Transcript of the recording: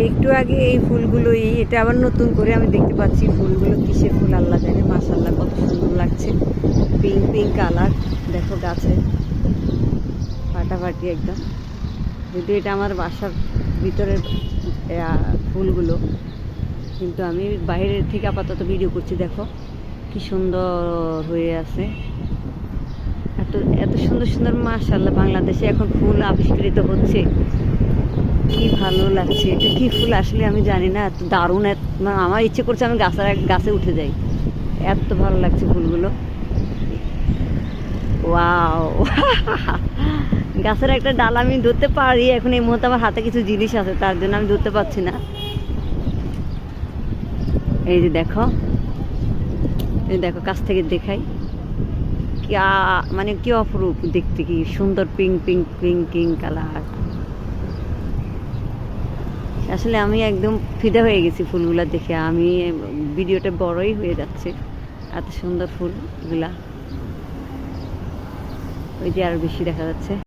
একটু আগে এই ফুলগুলোই, এটা আবার নতুন করে আমি দেখতে পাচ্ছি ফুলগুলো কিসের ফুল আল্লাহ জানে। মাশাআল্লাহ কত সুন্দর লাগছে, পিঙ্ক পিঙ্ক কালার। দেখো গাছে ফাটাফাটি একদম। যদিও এটা আমার বাসার ভিতরের ফুলগুলো, কিন্তু আমি বাইরের থেকে আপাতত ভিডিও করছি। দেখো কি সুন্দর হয়ে আছে, এত এত সুন্দর সুন্দর। মাশাআল্লাহ বাংলাদেশে এখন ফুল আবিষ্কৃত হচ্ছে, কি ভালো লাগছে। এটা কি ফুল আসলে আমি জানি না, এত দারুণ। মানে আমার ইচ্ছে করছে আমি গাছে উঠে যাই, এত ভালো লাগছে ফুলগুলো। ওয়াও গাছের একটা ডাল আমি ধরতে পারি, এখন এই মুহূর্তে আমার হাতে কিছু জিনিস আছে তার জন্য আমি ধরতে পারছি না। এই যে দেখো, এই দেখো কাছ থেকে দেখাই, কি মানে কি অপরূপ দেখতে, কি সুন্দর pink pink pink pink colour. আসলে আমি একদম ফিদা হয়ে গেছি ফুলগুলা দেখে। আমি ভিডিওটা বড়ই হয়ে যাচ্ছে, এত সুন্দর ফুলগুলা। ওই যে আরো বেশি দেখা যাচ্ছে।